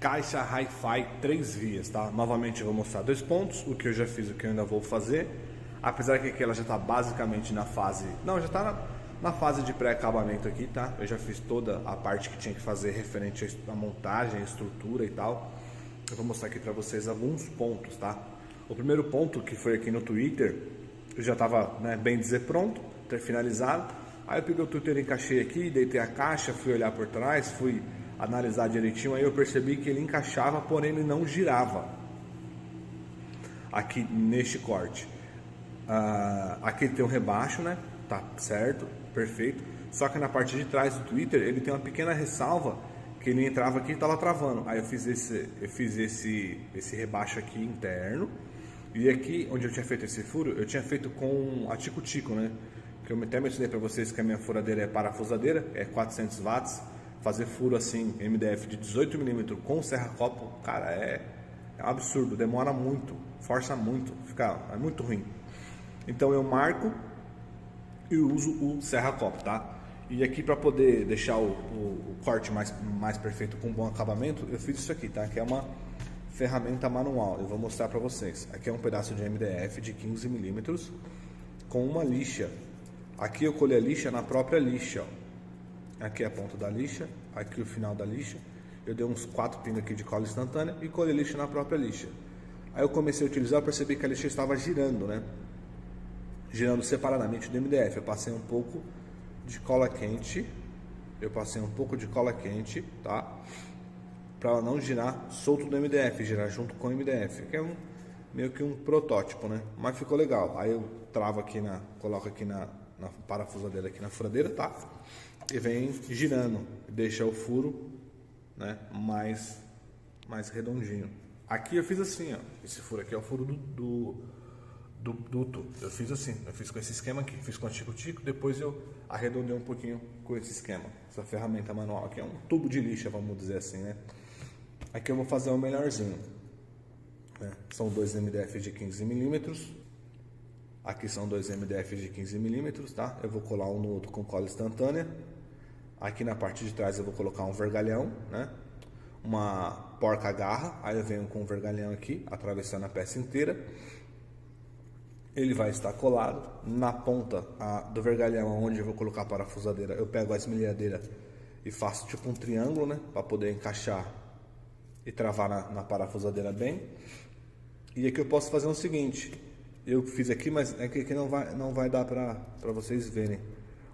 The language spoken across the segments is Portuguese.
caixa Hi-Fi 3 vias, tá? Novamente eu vou mostrar 2 pontos, o que eu já fiz, o que eu ainda vou fazer. Apesar que aqui ela já está basicamente na fase... Não, já está na fase de pré-acabamento aqui, tá? Eu já fiz toda a parte que tinha que fazer referente à montagem, à estrutura e tal. Eu vou mostrar aqui para vocês alguns pontos, tá? O primeiro ponto, que foi aqui no Twitter, eu já estava, né, bem dizer, pronto, ter finalizado. Aí eu peguei o Twitter, encaixei aqui, deitei a caixa, fui olhar por trás, fui analisar direitinho, aí eu percebi que ele encaixava, porém ele não girava aqui neste corte. Aqui tem um rebaixo, né? Tá certo, perfeito. Só que na parte de trás do Twitter ele tem uma pequena ressalva que ele entrava aqui e estava travando. Aí eu fiz esse rebaixo aqui interno. E aqui onde eu tinha feito esse furo, eu tinha feito com a tico-tico, né? Que eu até mencionei para vocês que a minha furadeira é parafusadeira, é 400 watts. Fazer furo assim, MDF de 18 mm com serra-copo, cara, é um absurdo, demora muito, força muito, é muito ruim. Então eu marco e uso o serra-copo, tá? E aqui para poder deixar o corte mais perfeito com bom acabamento, eu fiz isso aqui, tá? Que é uma ferramenta manual, eu vou mostrar para vocês. Aqui é um pedaço de MDF de 15 mm com uma lixa. Aqui eu colhi a lixa na própria lixa, ó. Aqui é a ponta da lixa, aqui o final da lixa. Eu dei uns 4 pingos aqui de cola instantânea e colhi a lixa na própria lixa. Aí eu comecei a utilizar, eu percebi que a lixa estava girando, né? Girando separadamente do MDF. Eu passei um pouco de cola quente. Tá? Para ela não girar solto do MDF, girar junto com o MDF. Que é meio que um protótipo, né? Mas ficou legal. Aí eu travo aqui coloco aqui na parafusadeira aqui na furadeira, tá? E vem girando, deixa o furo, né, mais redondinho. Aqui eu fiz assim, ó. Esse furo aqui é o furo do duto. Eu fiz assim, eu fiz com esse esquema aqui, fiz com a tico-tico, depois eu arredondei um pouquinho com esse esquema. Essa ferramenta manual aqui é um tubo de lixa, vamos dizer assim, né? Aqui eu vou fazer o melhorzinho, né? São 2 MDF de 15 mm. Aqui são 2 MDF de 15 mm, tá? Eu vou colar um no outro com cola instantânea. Aqui na parte de trás eu vou colocar um vergalhão, né? Uma porca-garra. Aí eu venho com o vergalhão aqui, atravessando a peça inteira. Ele vai estar colado. Na ponta do vergalhão, onde eu vou colocar a parafusadeira, eu pego a esmerilhadeira e faço tipo um triângulo, né? Para poder encaixar e travar na parafusadeira bem. E aqui eu posso fazer o seguinte. Eu fiz aqui, mas é que aqui não vai dar para vocês verem.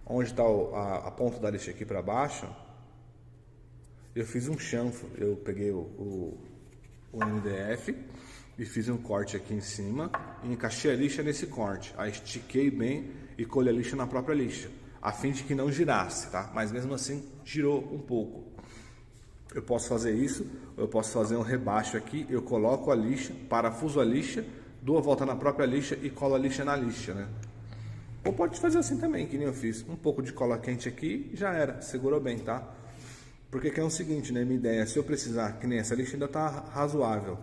Onde está a ponta da lixa aqui para baixo, eu fiz um chanfro. Eu peguei o MDF e fiz um corte aqui em cima e encaixei a lixa nesse corte. Aí estiquei bem e colhi a lixa na própria lixa, a fim de que não girasse, tá? Mas mesmo assim girou um pouco. Eu posso fazer isso, ou eu posso fazer um rebaixo aqui. Eu coloco a lixa, parafuso a lixa, dou a volta na própria lixa e colo a lixa na lixa, né? Ou pode fazer assim também, que nem eu fiz. Um pouco de cola quente aqui, já era. Segurou bem, tá? Porque aqui é o seguinte, né? Minha ideia, se eu precisar, que nem essa lixa ainda tá razoável,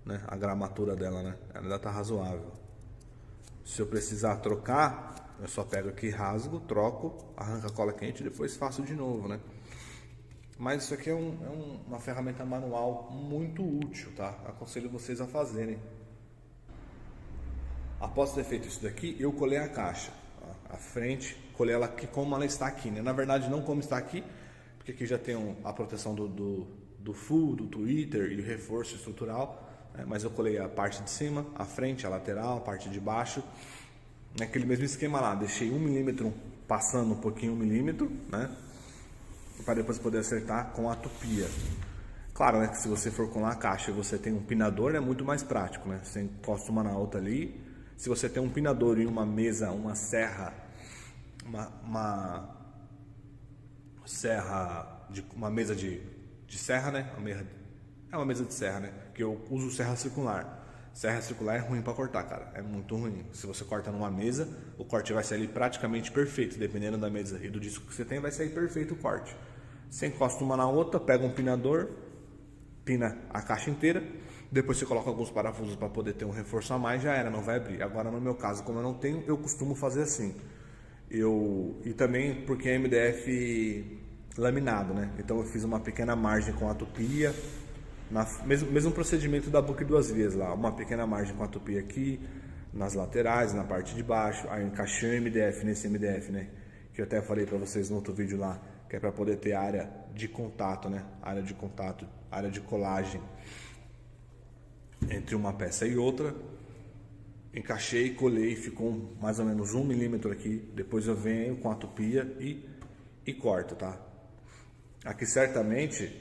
né? A gramatura dela, né? Ela ainda tá razoável. Se eu precisar trocar, eu só pego aqui, rasgo, troco, arranco a cola quente e depois faço de novo, né? Mas isso aqui é uma ferramenta manual muito útil, tá? Aconselho vocês a fazerem. Após ter feito isso daqui, eu colei a caixa, a frente, colei ela aqui como ela está aqui, né? Na verdade não como está aqui, porque aqui já tem a proteção do full, do Twitter e o reforço estrutural, né? Mas eu colei a parte de cima, a frente, a lateral, a parte de baixo, naquele mesmo esquema lá, deixei 1 mm passando um pouquinho 1 mm, né? Para depois poder acertar com a tupia. Claro, né, que se você for com a caixa e você tem um pinador, é muito mais prático, né? Você encosta uma na outra ali. Se você tem um pinador e uma mesa, uma serra, uma mesa de serra, né? É uma mesa de serra, né? Que eu uso serra circular. Serra circular é ruim para cortar, cara. É muito ruim. Se você corta numa mesa, o corte vai sair praticamente perfeito. Dependendo da mesa e do disco que você tem, vai sair perfeito o corte. Você encosta uma na outra, pega um pinador, pina a caixa inteira. Depois você coloca alguns parafusos para poder ter um reforço a mais, já era, não vai abrir. Agora no meu caso, como eu não tenho, eu costumo fazer assim. E também porque a MDF laminado, né? Então eu fiz uma pequena margem com a tupia, mesmo procedimento da Book 2 vias lá, uma pequena margem com a tupia aqui, nas laterais, na parte de baixo, aí eu encaixei o MDF nesse MDF, né? Que eu até falei para vocês no outro vídeo lá, que é para poder ter área de contato, né? Área de contato, área de colagem entre uma peça e outra. Encaixei, colei, ficou mais ou menos 1 milímetro aqui. Depois eu venho com a tupia e corto, tá? Aqui certamente,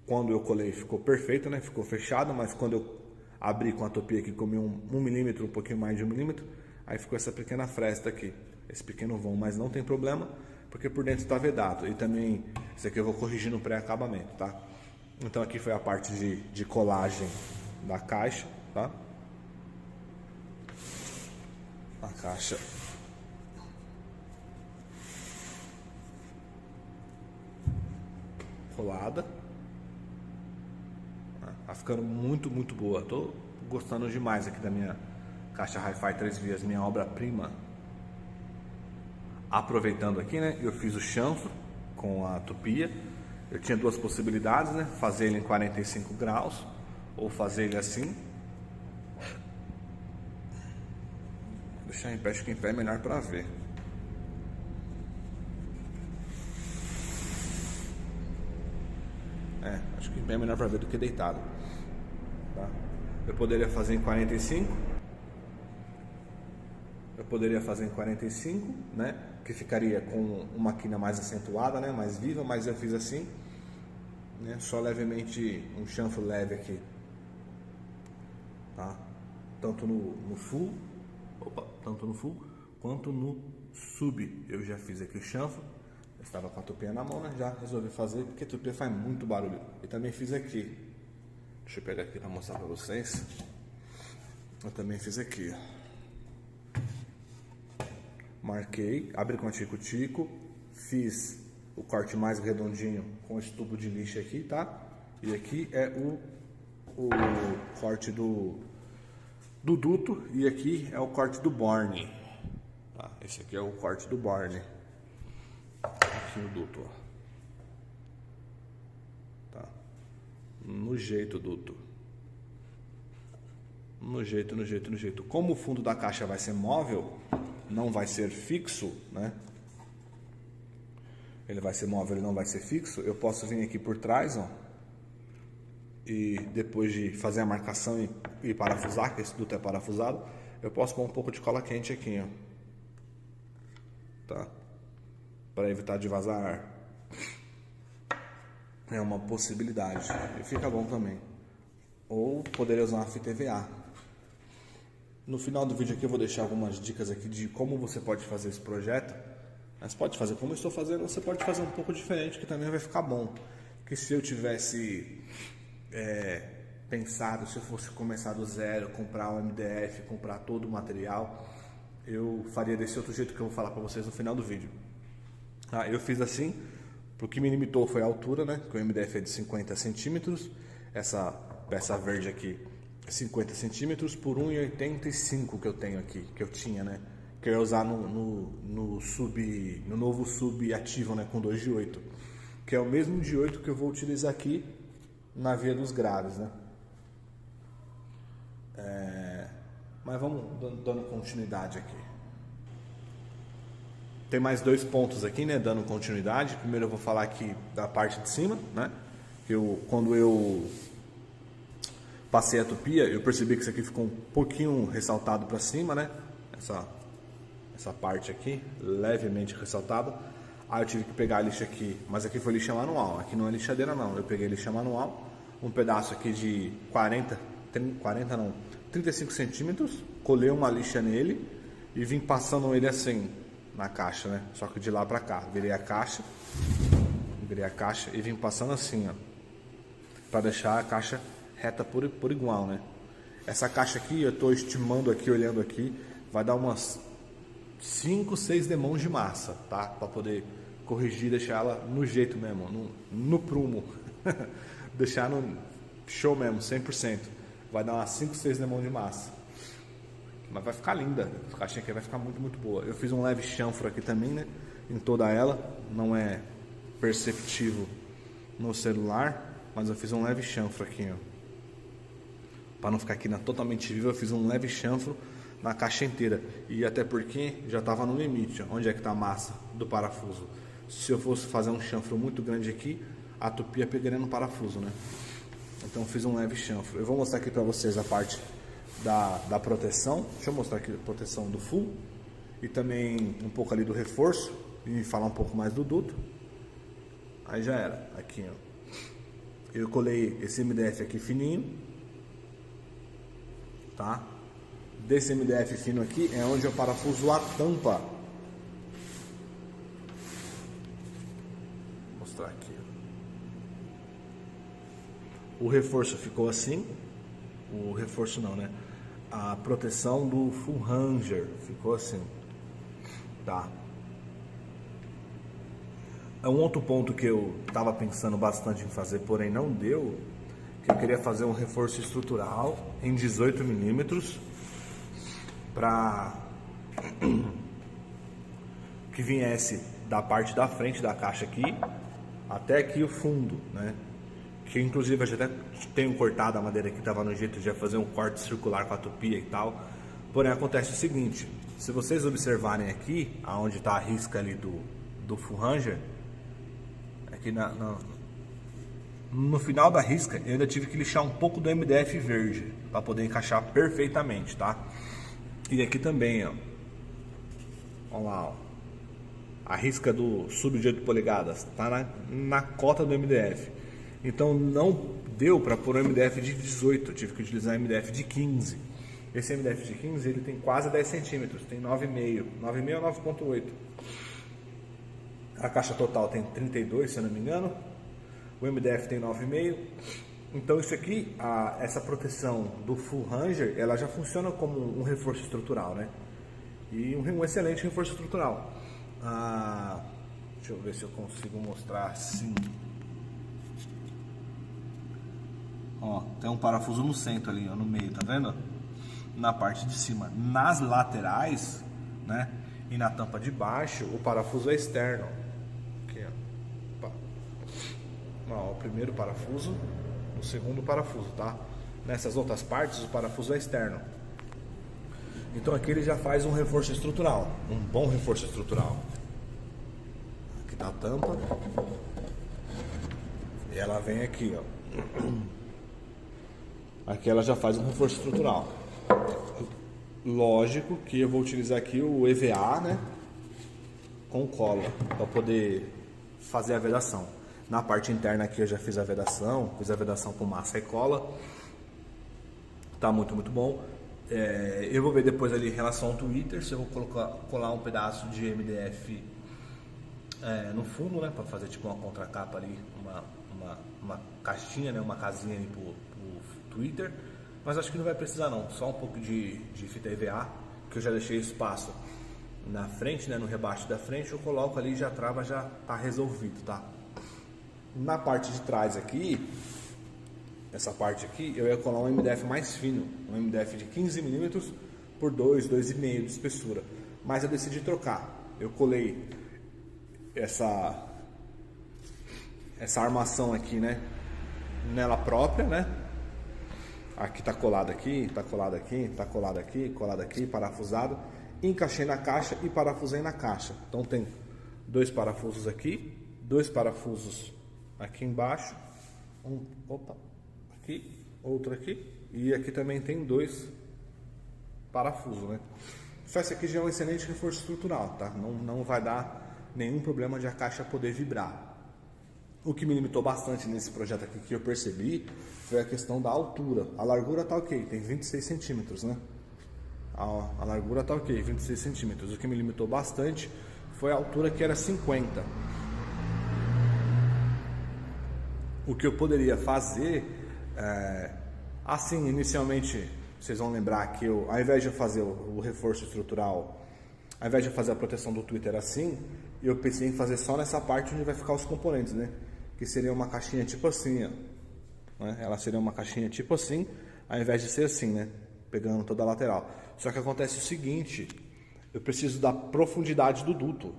quando eu colei, ficou perfeito, né? Ficou fechado, mas quando eu abri com a tupia aqui, comi 1 milímetro, um pouquinho mais de 1 milímetro, aí ficou essa pequena fresta aqui, esse pequeno vão, mas não tem problema, porque por dentro está vedado. E também, isso aqui eu vou corrigir no pré-acabamento, tá? Então aqui foi a parte de colagem da caixa, tá? A caixa colada. Tá ficando muito boa. Tô gostando demais aqui da minha caixa Hi-Fi 3 vias, minha obra-prima. Aproveitando aqui, né? Eu fiz o chanfro com a tupia. Eu tinha duas possibilidades, né? Fazer ele em 45 graus ou fazer ele assim. Deixar em pé, acho que em pé é melhor para ver. Acho que em pé é melhor para ver do que deitado. Tá? Eu poderia fazer em 45. Eu poderia fazer em 45, né? Que ficaria com uma quina mais acentuada, né? Mais viva, mas eu fiz assim, né? Só levemente, um chanfro leve aqui, tá? Tanto no full, tanto no full quanto no sub. Eu já fiz aqui o chanfro. Eu estava com a tupia na mão, né? Já resolvi fazer porque a tupia faz muito barulho. E também fiz aqui. Deixa eu pegar aqui para mostrar para vocês. Eu também fiz aqui, ó. Marquei, abri com a tico-tico, fiz o corte mais redondinho com esse tubo de lixa aqui, tá? E aqui é o corte do duto, e aqui é o corte do borne, tá? Esse aqui é o corte do borne. Aqui o duto, ó. Tá? No jeito, duto. No jeito. Como o fundo da caixa vai ser móvel, não vai ser fixo, né? Ele vai ser móvel, ele não vai ser fixo. Eu posso vir aqui por trás, ó, e depois de fazer a marcação e parafusar, que esse duto é parafusado, eu posso pôr um pouco de cola quente aqui, ó, tá? Para evitar de vazar ar. É uma possibilidade e fica bom também. Ou poderia usar uma fita EVA. No final do vídeo aqui eu vou deixar algumas dicas aqui de como você pode fazer esse projeto. Mas pode fazer como eu estou fazendo, você pode fazer um pouco diferente, que também vai ficar bom. Que se eu tivesse pensado, se eu fosse começar do zero, comprar um MDF, comprar todo o material, eu faria desse outro jeito que eu vou falar para vocês no final do vídeo. Eu fiz assim, porque me limitou foi a altura, né? Que o MDF é de 50 centímetros, essa peça verde aqui 50 centímetros por 1,85 que eu tenho aqui, que eu tinha, né? Que eu ia usar no novo sub ativo, né? Com 2 de 8, que é o mesmo de 8 que eu vou utilizar aqui na via dos graves, né? Mas vamos dando continuidade aqui. Tem mais 2 pontos aqui, né? Dando continuidade. Primeiro eu vou falar aqui da parte de cima, né? Quando eu passei a tupia, eu percebi que isso aqui ficou um pouquinho ressaltado para cima, né? Essa parte aqui, levemente ressaltada. Aí eu tive que pegar a lixa aqui, mas aqui foi lixa manual, aqui não é lixadeira não. Eu peguei lixa manual, um pedaço aqui de 35 centímetros, colei uma lixa nele e vim passando ele assim na caixa, né? Só que de lá pra cá, virei a caixa e vim passando assim, ó, para deixar a caixa reta por igual, né? Essa caixa aqui, eu tô estimando aqui, olhando aqui, vai dar umas 5, 6 demãos de massa, tá? Para poder corrigir, deixar ela no jeito mesmo, no prumo. Deixar no show mesmo, 100%. Vai dar umas 5, 6 demãos de massa. Mas vai ficar linda, a caixinha aqui vai ficar muito boa. Eu fiz um leve chanfro aqui também, né? Em toda ela, não é perceptivo no celular, mas eu fiz um leve chanfro aqui, ó. Para não ficar aqui totalmente vivo, eu fiz um leve chanfro na caixa inteira. E até porque já estava no limite, ó. Onde é que está a massa do parafuso? Se eu fosse fazer um chanfro muito grande aqui, a tupia pegaria no parafuso, né? Então eu fiz um leve chanfro. Eu vou mostrar aqui para vocês a parte da proteção. Deixa eu mostrar aqui a proteção do full. E também um pouco ali do reforço. E falar um pouco mais do duto. Aí já era. Aqui, ó. Eu colei esse MDF aqui fininho. Tá? Desse MDF fino aqui é onde eu parafuso a tampa. Vou mostrar aqui. O reforço ficou assim. O reforço não, né? A proteção do full ranger ficou assim. Tá? Um outro ponto que eu estava pensando bastante em fazer, porém não deu, que eu queria fazer um reforço estrutural em 18 milímetros para que viesse da parte da frente da caixa aqui até aqui o fundo, né? Que inclusive eu já até tenho cortado a madeira que estava no jeito de já fazer um corte circular com a tupia e tal. Porém acontece o seguinte, se vocês observarem aqui, aonde está a risca ali do full ranger, aqui no final da risca eu ainda tive que lixar um pouco do MDF verde para poder encaixar perfeitamente, tá? E aqui também, ó, olha lá, ó, a risca do sub de 8 polegadas tá na cota do MDF. Então não deu para pôr um MDF de 18, eu tive que utilizar MDF de 15. Esse MDF de 15 ele tem quase 10 centímetros, tem 9,5, 9,5 ou 9,8. A caixa total tem 32, se eu não me engano. O MDF tem 9,5. Então isso aqui, essa proteção do full ranger, ela já funciona como um reforço estrutural, né? E um excelente reforço estrutural. Deixa eu ver se eu consigo mostrar assim. Ó, tem um parafuso no centro ali, ó, no meio, tá vendo? Na parte de cima. Nas laterais, né? E na tampa de baixo, o parafuso é externo. Aqui, ó. Ó, o primeiro parafuso, o segundo parafuso, tá? Nessas outras partes, o parafuso é externo. Então aqui ele já faz um reforço estrutural, um bom reforço estrutural. Aqui tá a tampa. E ela vem aqui, ó. Aqui ela já faz um reforço estrutural. Lógico que eu vou utilizar aqui o EVA, né, com cola, para poder fazer a vedação. Na parte interna aqui eu já fiz a vedação com massa e cola. Tá muito bom. Eu vou ver depois ali em relação ao Twitter, se eu vou colar um pedaço de MDF no fundo, né, para fazer tipo uma contracapa ali, uma caixinha, né, uma casinha ali pro Twitter, mas acho que não vai precisar não, só um pouco de fita EVA, que eu já deixei espaço na frente, né, no rebaixo da frente, eu coloco ali, já trava, já tá resolvido, tá? Na parte de trás aqui, essa parte aqui, eu ia colar um MDF mais fino, um MDF de 15 milímetros por 2,5 de espessura, mas eu decidi trocar. Eu colei essa armação aqui, né, nela própria, né? Aqui tá colado aqui, tá colado aqui, tá colado aqui, colado aqui, parafusado. Encaixei na caixa e parafusei na caixa. Então tem 2 parafusos aqui, 2 parafusos aqui embaixo, aqui, outro aqui, e aqui também tem 2 parafusos, né? Só esse aqui já é um excelente reforço estrutural, tá? Não vai dar nenhum problema de a caixa poder vibrar. O que me limitou bastante nesse projeto aqui que eu percebi foi a questão da altura. A largura tá ok, tem 26 centímetros, né? A largura tá ok, 26 centímetros. O que me limitou bastante foi a altura, que era 50. O que eu poderia fazer, assim, inicialmente, vocês vão lembrar que eu, ao invés de fazer o reforço estrutural, ao invés de fazer a proteção do Twitter assim, eu pensei em fazer só nessa parte onde vai ficar os componentes, né? Que seria uma caixinha tipo assim, ó, né? Ela seria uma caixinha tipo assim, ao invés de ser assim, né? Pegando toda a lateral. Só que acontece o seguinte, eu preciso da profundidade do duto.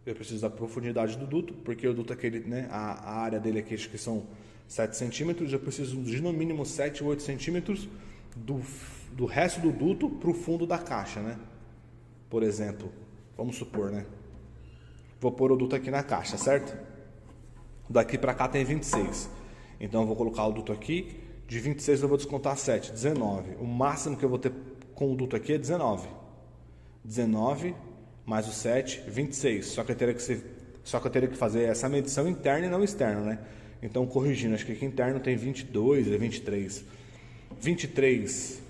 eu preciso da profundidade do duto, porque o duto aquele, né, a área dele aqui acho que são 7 centímetros, eu preciso de no mínimo 7 ou 8 centímetros do resto do duto para o fundo da caixa, né? Por exemplo, vamos supor, né? Vou pôr o duto aqui na caixa, certo? Daqui para cá tem 26. Então eu vou colocar o duto aqui, de 26 eu vou descontar 7, 19. O máximo que eu vou ter com o duto aqui é 19. 19 mais o 7, 26. Só que eu teria que fazer essa medição interna e não externa, né? Então, corrigindo, acho que aqui interno tem 22, é 23. 23,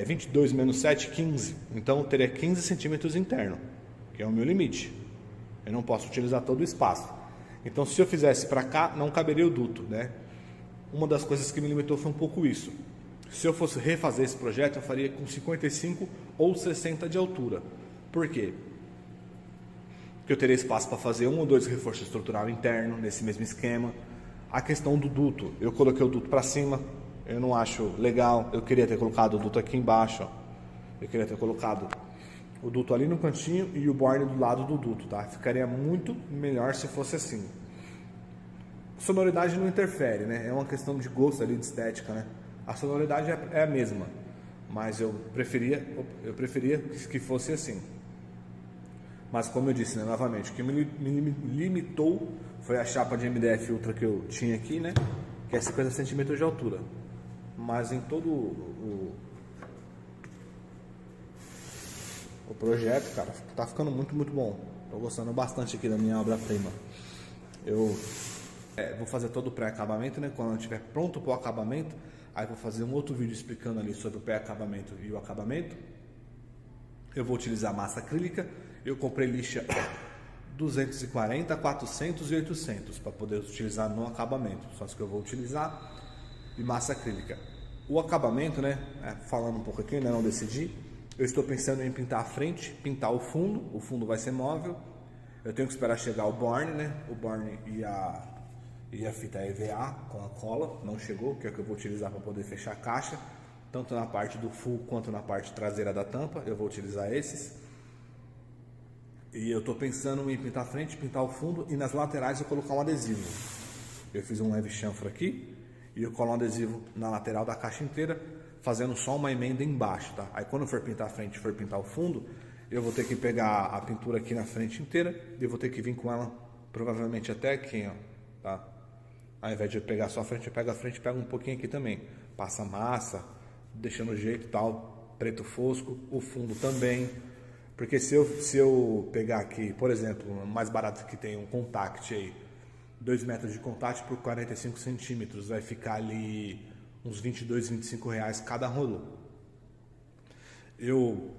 22 menos 7, 15. Então, eu teria 15 centímetros interno, que é o meu limite. Eu não posso utilizar todo o espaço. Então, se eu fizesse para cá, não caberia o duto, né? Uma das coisas que me limitou foi um pouco isso. Se eu fosse refazer esse projeto, eu faria com 55 ou 60 de altura. Por quê? Porque eu teria espaço para fazer 1 ou 2 reforços estrutural interno, nesse mesmo esquema. A questão do duto, eu coloquei o duto para cima, eu não acho legal, eu queria ter colocado o duto aqui embaixo, ó. Eu queria ter colocado o duto ali no cantinho e o borne do lado do duto, tá? Ficaria muito melhor se fosse assim. Sonoridade não interfere, né? É uma questão de gosto ali, de estética, né? A sonoridade é a mesma, mas eu preferia que fosse assim. Mas como eu disse, né, novamente, o que me limitou foi a chapa de MDF Ultra que eu tinha aqui, né? Que é 50 centímetros de altura. Mas em todo o projeto, cara, tá ficando muito, muito bom. Tô gostando bastante aqui da minha obra-prima. Eu vou fazer todo o pré-acabamento, né? Quando eu estiver pronto para o acabamento, aí vou fazer um outro vídeo explicando ali sobre o pré-acabamento e o acabamento. Eu vou utilizar massa acrílica. Eu comprei lixa 240, 400 e 800 para poder utilizar no acabamento. Só isso que eu vou utilizar. E massa acrílica. O acabamento, né? Falando um pouco aqui, né? Não decidi. Eu estou pensando em pintar a frente, pintar o fundo. O fundo vai ser móvel. Eu tenho que esperar chegar o borne, né? O borne e a fita EVA com a cola. Não chegou, que é o que eu vou utilizar para poder fechar a caixa. Tanto na parte do full quanto na parte traseira da tampa. Eu vou utilizar esses. E eu estou pensando em pintar a frente, pintar o fundo e nas laterais eu colocar um adesivo. Eu fiz um leve chanfro aqui e eu colo um adesivo na lateral da caixa inteira, fazendo só uma emenda embaixo, tá? Aí quando eu for pintar a frente e for pintar o fundo, eu vou ter que pegar a pintura aqui na frente inteira e eu vou ter que vir com ela provavelmente até aqui, ó, tá? Ao invés de eu pegar só a frente, eu pego a frente e pego um pouquinho aqui também. Passa massa, deixando o jeito e tal, preto fosco, o fundo também. Porque se eu pegar aqui, por exemplo, o mais barato que tem um contact aí, 2 metros de contact por 45 centímetros, vai ficar ali uns 22, 25 reais cada rolo. Eu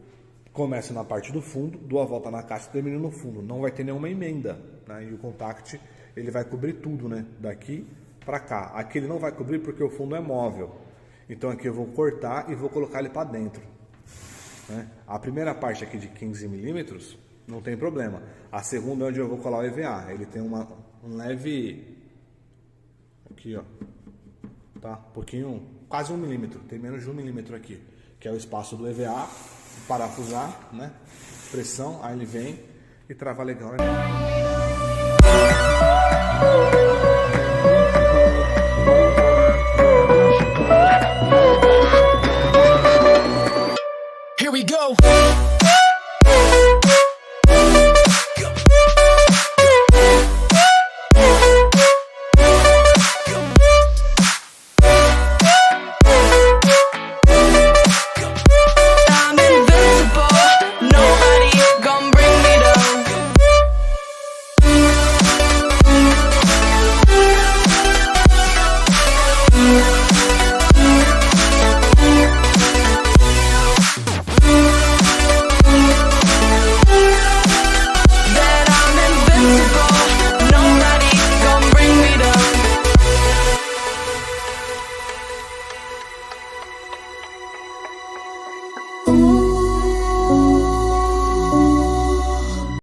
começo na parte do fundo, dou a volta na caixa e termino no fundo. Não vai ter nenhuma emenda, né? E o contact, ele vai cobrir tudo, né? Daqui para cá. Aqui ele não vai cobrir porque o fundo é móvel. Então aqui eu vou cortar e vou colocar ele para dentro. A primeira parte aqui de 15 milímetros não tem problema. A segunda é onde eu vou colar o EVA. Ele tem um leve... Aqui, ó. Tá? Um pouquinho... Quase 1 milímetro. Tem menos de 1 milímetro aqui. Que é o espaço do EVA. Parafusar, né? Pressão. Aí ele vem e trava legal, né?